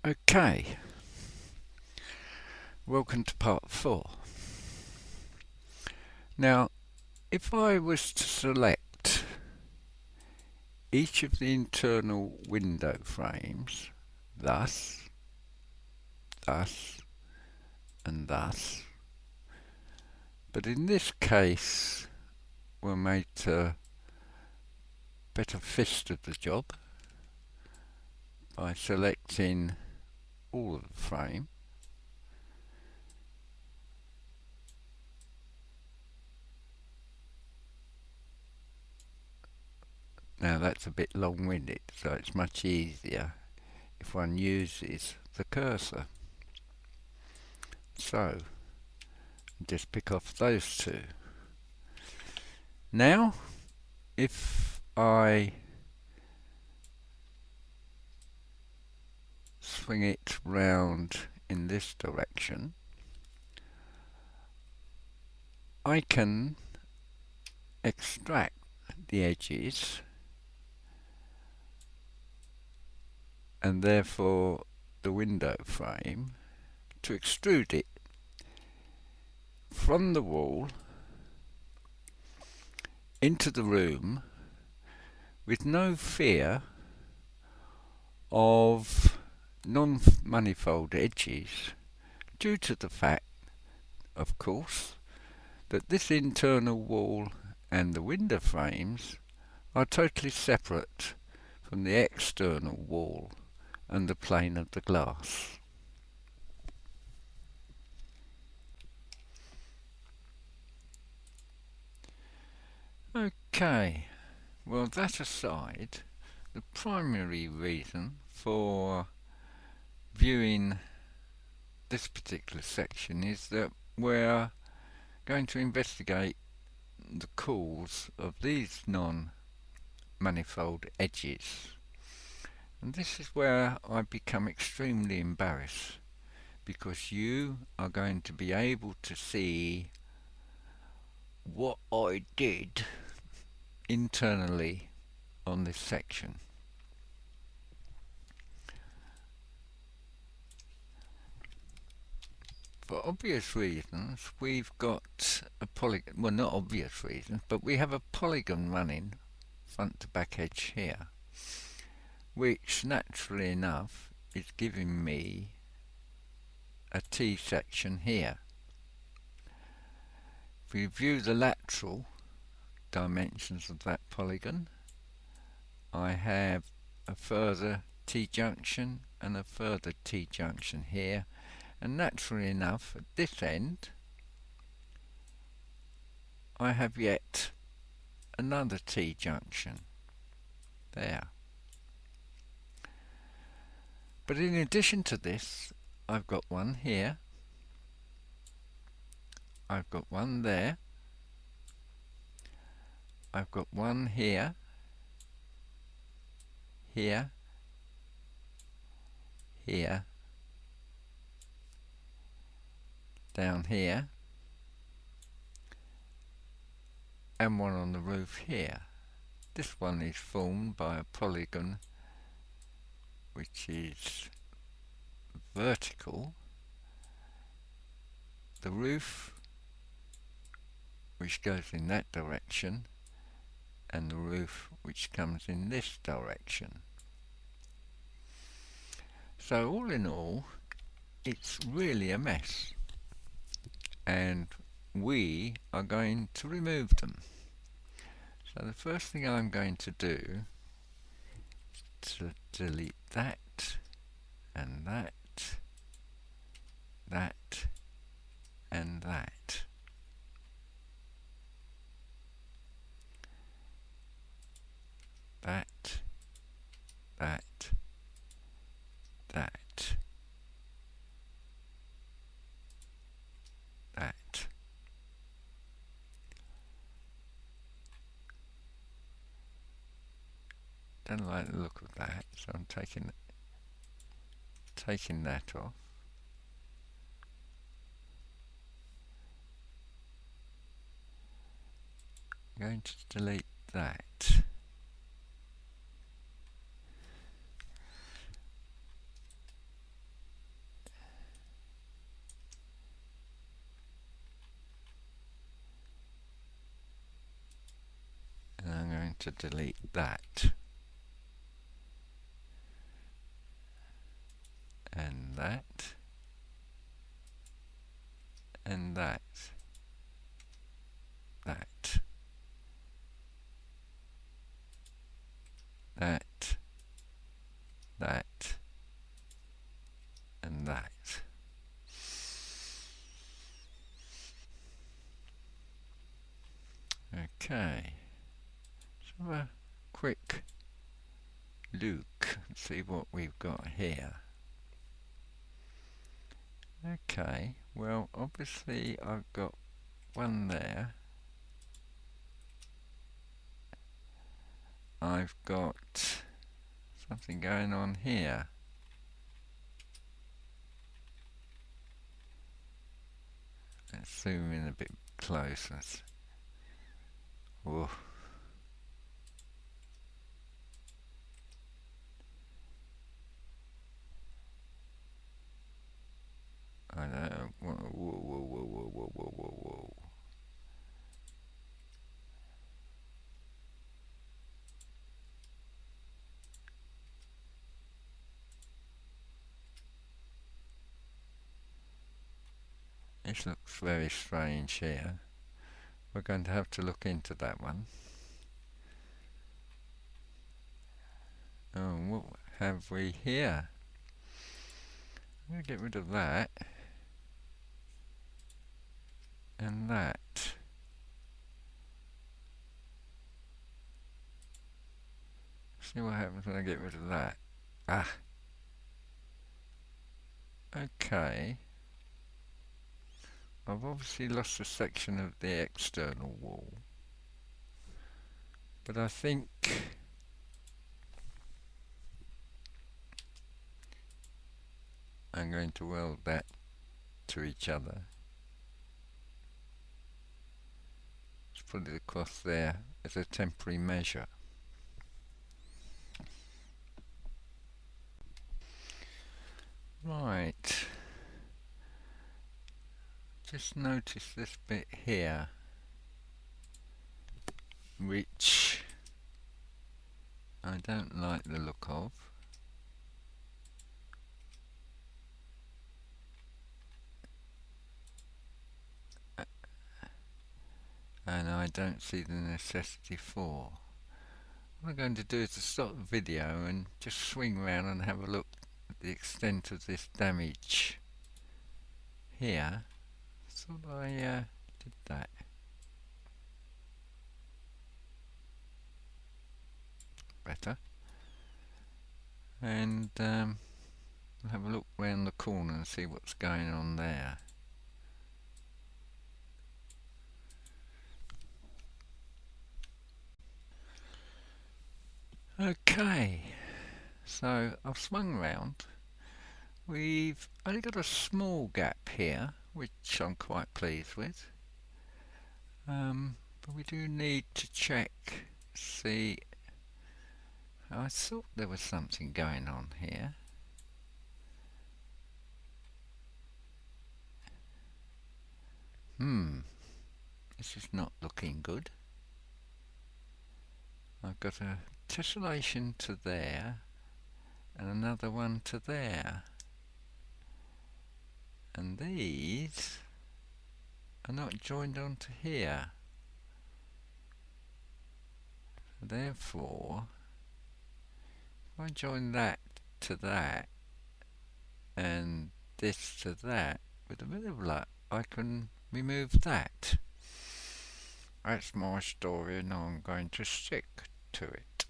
Okay, welcome to part 4. Now, if I was to select each of the internal window frames, thus, thus, and thus, but in this case we'll make a better fist of the job by selecting all of the frame. Now that's a bit long-winded, so it's much easier if one uses the cursor. So, just pick off those two. Now, if I swing it round in this direction, I can extract the edges and therefore the window frame to extrude it from the wall into the room with no fear of non-manifold edges, due to the fact, of course, that this internal wall and the window frames are totally separate from the external wall and the plane of the glass. Okay, well, that aside, the primary reason for viewing this particular section is that we're going to investigate the cause of these non-manifold edges. And this is where I become extremely embarrassed, because you are going to be able to see what I did internally on this section. For obvious reasons, we've got a polygon, well, not obvious reasons, but we have a polygon running front to back edge here, which naturally enough is giving me a T section here. If we view the lateral dimensions of that polygon, I have a further T junction and a further T junction here, and naturally enough at this end I have yet another T junction there. But in addition to this, I've got one here, I've got one there, I've got one here, here, here, down here, and one on the roof here. This one is formed by a polygon which is vertical, the roof which goes in that direction, and the roof which comes in this direction. So all in all, it's really a mess, and we are going to remove them. So the first thing I'm going to do is to delete that, and that, that, and that. That, that, that, that. Don't like the look of that, so I'm taking that off. I'm going to delete that. to delete that. And that. And that. That. That. That. And that. Okay. So a quick look and see what we've got here. Okay, well obviously I've got one there. I've got something going on here. Let's zoom in a bit closer. Whoa. I don't. Whoa, whoa, whoa, whoa, whoa, whoa, whoa, whoa. This looks very strange here. We're going to have to look into that one. Oh, what have we here? I'm going to get rid of that. And that. See what happens when I get rid of that. Ah. Okay. I've obviously lost a section of the external wall. But I think I'm going to weld that to each other. Let's put it across there as a temporary measure. Right. Just notice this bit here, which I don't like the look of. And I don't see the necessity for. What I'm going to do is to stop the video and just swing around and have a look at the extent of this damage here. Thought I did that. Better. And we'll have a look round the corner and see what's going on there. Okay, so I've swung round. We've only got a small gap here, which I'm quite pleased with. But we do need to check, see. I thought there was something going on here. This is not looking good. I've got a tessellation to there and another one to there. And these are not joined onto here. Therefore, if I join that to that and this to that, with a bit of luck I can remove that. That's my story and I'm going to stick to it.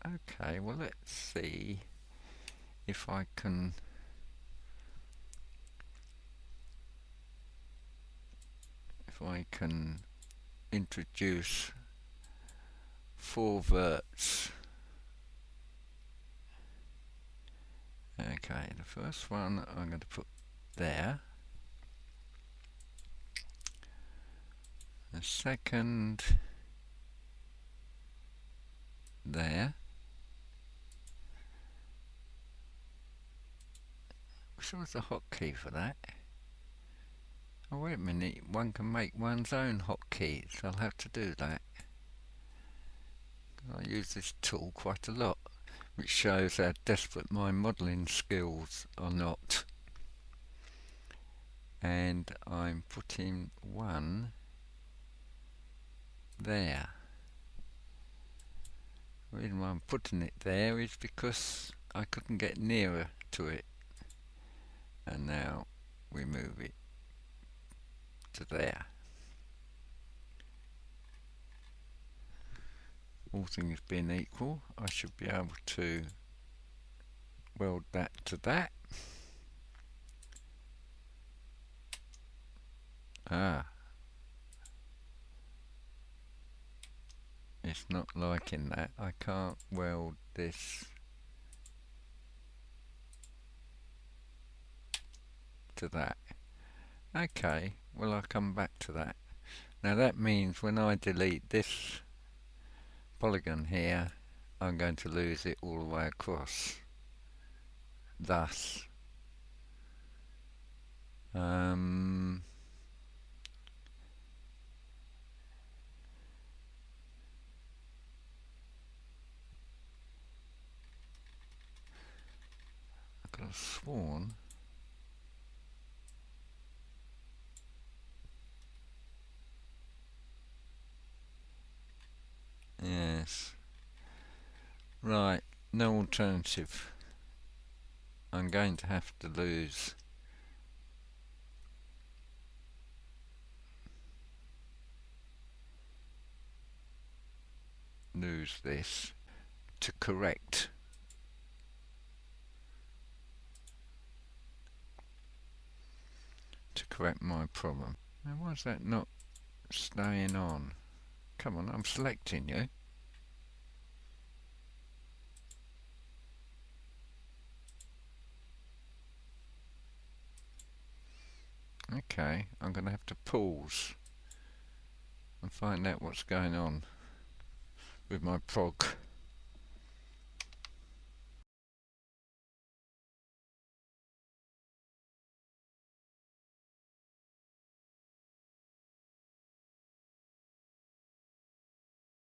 Okay, well let's see if I can introduce 4 verts. Okay, the first one I'm going to put there. The second there. Wish there was a hotkey for that. Oh wait a minute, one can make one's own hotkeys. I'll have to do that. I use this tool quite a lot, which shows how desperate my modelling skills are not. And I'm putting one there. The reason why I'm putting it there is because I couldn't get nearer to it. And now we move it to there. All things being equal, I should be able to weld that to that. It's not liking that. I can't weld this to that. Okay, well, I'll come back to that. Now that means when I delete this polygon here, I'm going to lose it all the way across. Thus, I could have sworn yes. Right, no alternative. I'm going to have to lose this to correct my problem. Now why is that not staying on? Come on, I'm selecting you. Okay, I'm going to have to pause and find out what's going on with my prog.